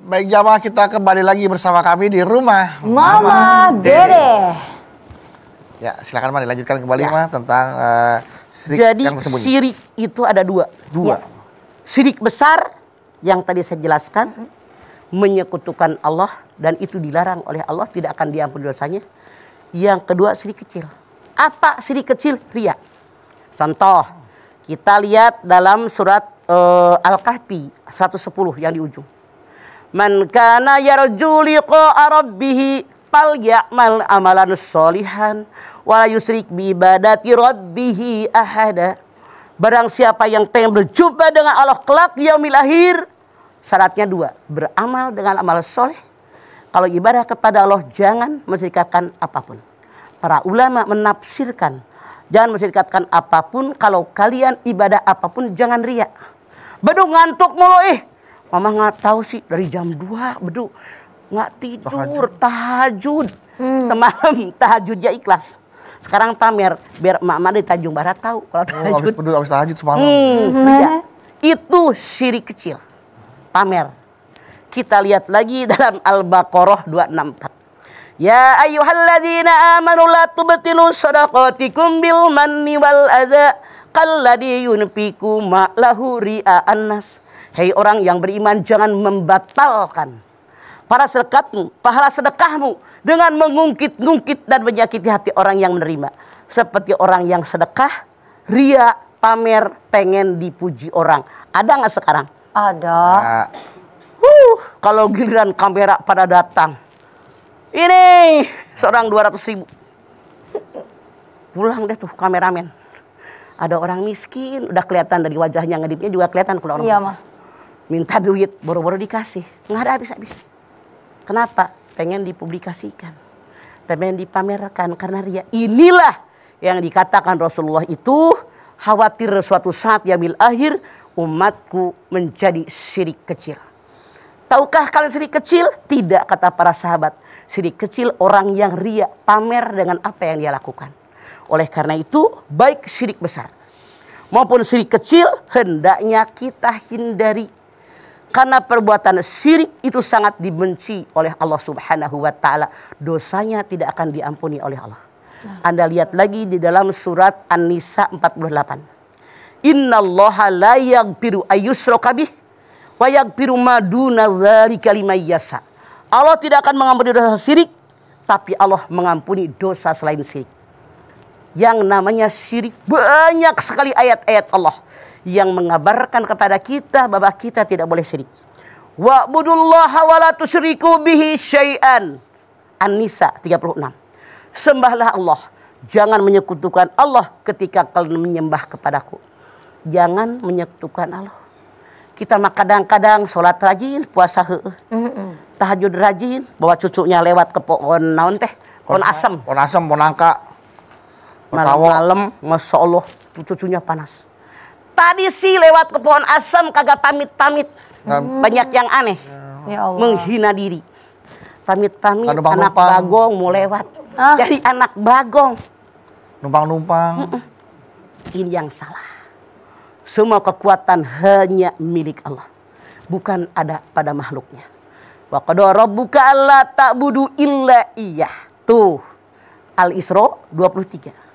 Baik jamaah, kita kembali lagi bersama kami di rumah Mama Dede. Ya, silakan Ma, dilanjutkan kembali Ma tentang syirik Jadi yang tersembunyi. syirik itu ada dua. Dua. Syirik besar yang tadi saya jelaskan, menyekutukan Allah dan itu dilarang oleh Allah, tidak akan diampuni dosanya. Yang kedua syirik kecil. Apa syirik kecil? Riya. Contoh, kita lihat dalam surat Al-Kahfi 110 yang di ujung. Man kana yarju liqa'a rabbih falyamal amalan sholihan wala yusyrik bi ibadati rabbih ahada. Barang siapa yang pengen berjumpa dengan Allah kelak di yaumil akhir, syaratnya dua, beramal dengan amal soleh. Kalau ibadah kepada Allah jangan mensyirikatkan apapun. Para ulama menafsirkan jangan mensyirikatkan apapun, kalau kalian ibadah apapun jangan riya. Beduk ngantuk mulu Mama nggak tahu sih dari jam 2 beduk nggak tidur tahajud. Semalam tahajudnya ikhlas. Sekarang pamer biar mama di Tanjung Barat tahu kalau tahajud. Habis tahajud semalam. Ya. Itu syirik kecil. Pamer. Kita lihat lagi dalam Al-Baqarah 264. Ya ayyuhalladzina amanu la tubtilu shadaqatikum bil manni wal adza kalladzi yunfiqu ma lahu ria'an nas. Hei orang yang beriman, jangan membatalkan pahala sedekahmu dengan mengungkit-ungkit dan menyakiti hati orang yang menerima. Seperti orang yang sedekah, ria, pamer, pengen dipuji orang. Ada nggak sekarang? Ada. Kalau giliran kamera pada datang, ini seorang 200.000. Pulang deh tuh kameramen. Ada orang miskin, udah kelihatan dari wajahnya, ngedipnya juga kelihatan kalau orang. Iya mah. Minta duit, boro-boro dikasih. Nggak ada habis-habis. Kenapa? Pengen dipublikasikan. Pengen dipamerkan karena ria. Inilah yang dikatakan Rasulullah itu, khawatir suatu saat yaumil akhir umatku menjadi syirik kecil. Tahukah kalian syirik kecil? Tidak, kata para sahabat. Syirik kecil orang yang ria, pamer dengan apa yang dia lakukan. Oleh karena itu, baik syirik besar maupun syirik kecil hendaknya kita hindari. Karena perbuatan syirik itu sangat dibenci oleh Allah Subhanahu wa taala. Dosanya tidak akan diampuni oleh Allah. Anda lihat lagi di dalam surat An-Nisa 48. Innallaha la yaghfiru ayyushraka bih wa yaghfiru ma duna dzalika liman yasha. Allah tidak akan mengampuni dosa syirik, tapi Allah mengampuni dosa selain syirik. Yang namanya syirik, banyak sekali ayat-ayat Allah yang mengabarkan kepada kita bahwa kita tidak boleh syirik. Wa'budullaha wa la tusyriku bihi syai'an. An-Nisa 36. Sembahlah Allah, jangan menyekutukan Allah ketika kalian menyembah kepadaku. Jangan menyekutukan Allah. Kita mah kadang-kadang sholat rajin, puasa tahajud rajin, bawa cucunya lewat ke pohon naon teh, pohon asem. Pohon asem, pohon nangka. Malam-malam, Masya Allah, cucunya panas. Tadi sih lewat ke pohon asam kagak pamit-pamit. Banyak yang aneh. Ya Allah. Menghina diri. Pamit-pamit Numpang-numpang. anak bagong mau lewat. Jadi anak bagong. Numpang-numpang. Ini yang salah. Semua kekuatan hanya milik Allah. Bukan ada pada makhluknya. Wa qada rabbuka alla ta'budu illa iyyah. Tuh. Al-Isra 23.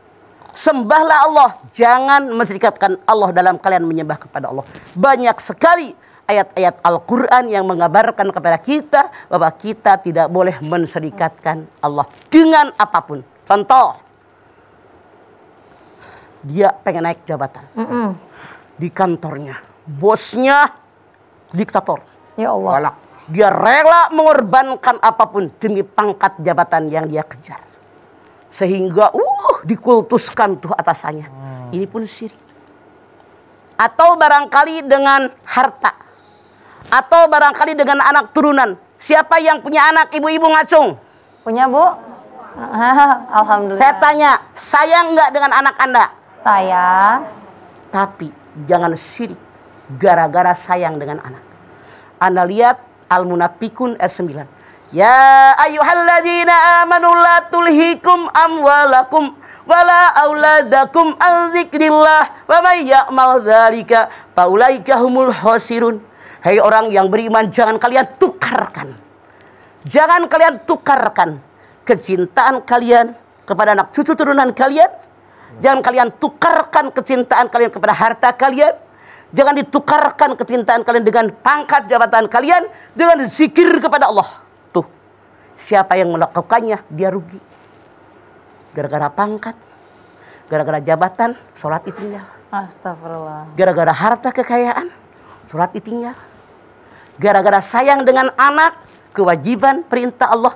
Sembahlah Allah, jangan menserikatkan Allah dalam kalian menyembah kepada Allah. Banyak sekali ayat-ayat Al-Quran yang mengabarkan kepada kita bahwa kita tidak boleh menserikatkan Allah dengan apapun. Contoh, dia pengen naik jabatan di kantornya, bosnya diktator. Ya Allah. Galak. Dia rela mengorbankan apapun demi pangkat jabatan yang dia kejar. Sehingga dikultuskan tuh atasannya. Ini pun syirik. Atau barangkali dengan harta. Atau barangkali dengan anak turunan. Siapa yang punya anak ibu-ibu ngacung? Punya Bu? Alhamdulillah. Saya tanya, sayang nggak dengan anak Anda? Sayang. Tapi jangan syirik gara-gara sayang dengan anak. Anda lihat Al-Munafikun ayat 9. Ya ayyuhalladzina amanu la tulhikum amwalakum wala auladakum an dzikrillah wa may ya'mal dzalika faulaika humul khasirun. Hai orang yang beriman, jangan kalian tukarkan. Jangan kalian tukarkan kecintaan kalian kepada anak cucu turunan kalian. Jangan kalian tukarkan kecintaan kalian kepada harta kalian. Jangan ditukarkan kecintaan kalian dengan pangkat jabatan kalian dengan zikir kepada Allah. Tuh, siapa yang melakukannya dia rugi. Gara-gara pangkat, gara-gara jabatan, sholat ditinggal. Astagfirullah. Gara-gara harta kekayaan, sholat ditinggal. Gara-gara sayang dengan anak, kewajiban perintah Allah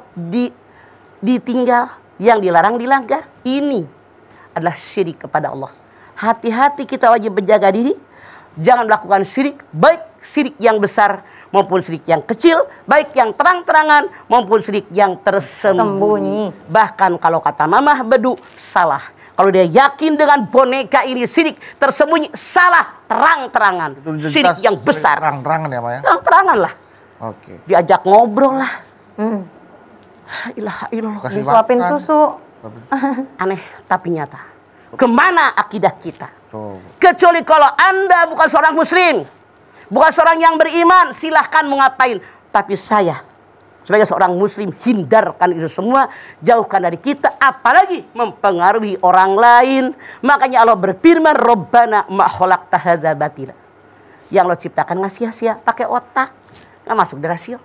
ditinggal. Yang dilarang dilanggar. Ini adalah syirik kepada Allah. Hati-hati, kita wajib menjaga diri. Jangan melakukan syirik, baik syirik yang besar maupun syirik yang kecil, baik yang terang-terangan maupun syirik yang tersembunyi. Bahkan kalau kata Mamah Bedu, salah. Kalau dia yakin dengan boneka ini syirik tersembunyi, salah terang-terangan. Syirik yang besar. Terang-terangan ya, Maya? Terang-terangan lah. Oke. Diajak ngobrol lah. Ilaha illallah. Disuapin susu. Aneh tapi nyata. Kemana akidah kita? Tuh. Kecuali kalau Anda bukan seorang muslim, bukan seorang yang beriman, silahkan mau ngapain. Tapi saya sebagai seorang muslim, hindarkan itu semua, jauhkan dari kita, apalagi mempengaruhi orang lain. Makanya Allah berfirman, Rabbana ma khalaqta hadza batila. Yang lo ciptakan nggak sia-sia, pakai otak, nggak masuk di rasio.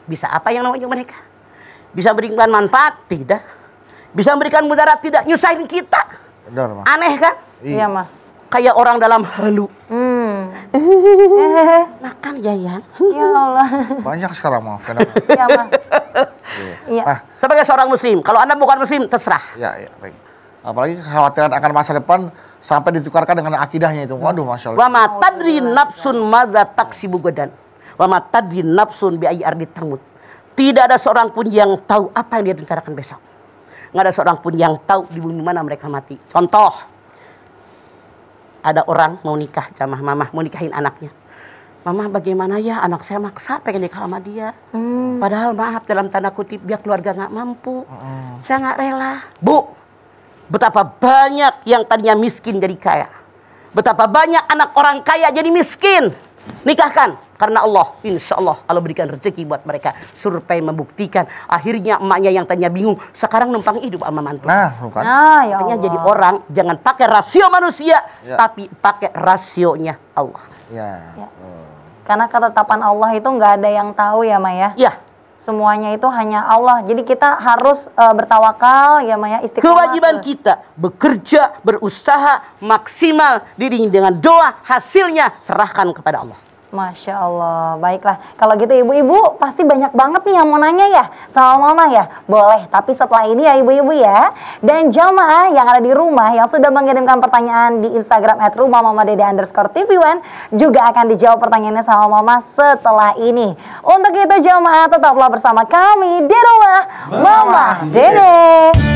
Bisa apa yang namanya mereka? Bisa memberikan manfaat? Tidak. Bisa memberikan mudarat? Tidak. Nyusahin kita. Benar, Ma. Aneh kan? Iya, Mah. Kayak orang dalam halu. Makan ya. Ya Allah. Banyak sekarang, Ma. Iya, Mah. Iya. Nah, Sebagai seorang muslim, kalau Anda bukan muslim, terserah. ya, baik. Apalagi kekhawatiran akan masa depan sampai ditukarkan dengan akidahnya itu. Waduh, Masya Allah. Wa ma tadri nafsun madza taksibu gadan. Wa ma tadri nafsun bi ayyi ardin tamut. Tidak ada seorang pun yang tahu apa yang dia rencanakan besok. Nggak ada seorang pun yang tahu di bumi mana mereka mati. Contoh, ada orang mau nikah, jamaah mamah mau nikahin anaknya. Mama, bagaimana ya, anak saya maksa pengen nikah sama dia. Padahal maaf, dalam tanda kutip dia keluarga nggak mampu. Saya nggak rela. Bu, betapa banyak yang tadinya miskin jadi kaya. Betapa banyak anak orang kaya jadi miskin. Nikahkan karena Allah, insya Allah Allah berikan rezeki buat mereka. Survei membuktikan akhirnya emaknya yang tadinya bingung sekarang numpang hidup sama mantu. Nah, bukan. Nah, ya Makanya Allah. jadi orang jangan pakai rasio manusia, tapi pakai rasionya Allah. Ya. Ya. Karena ketetapan Allah itu nggak ada yang tahu ya, Maya. Ya, Semuanya itu hanya Allah. Jadi kita harus bertawakal ya, Maya. Istiqomah kewajiban terus. kita bekerja, berusaha maksimal, diiringi dengan doa, hasilnya serahkan kepada Allah. Masya Allah, baiklah. Kalau gitu ibu-ibu pasti banyak banget nih yang mau nanya ya sama mama ya. Boleh, tapi setelah ini ya ibu-ibu ya. Dan jamaah yang ada di rumah yang sudah mengirimkan pertanyaan di Instagram @rumahmamadede_tv1 juga akan dijawab pertanyaannya sama mama setelah ini. Untuk itu jamaah tetaplah bersama kami di rumah Mama Dede.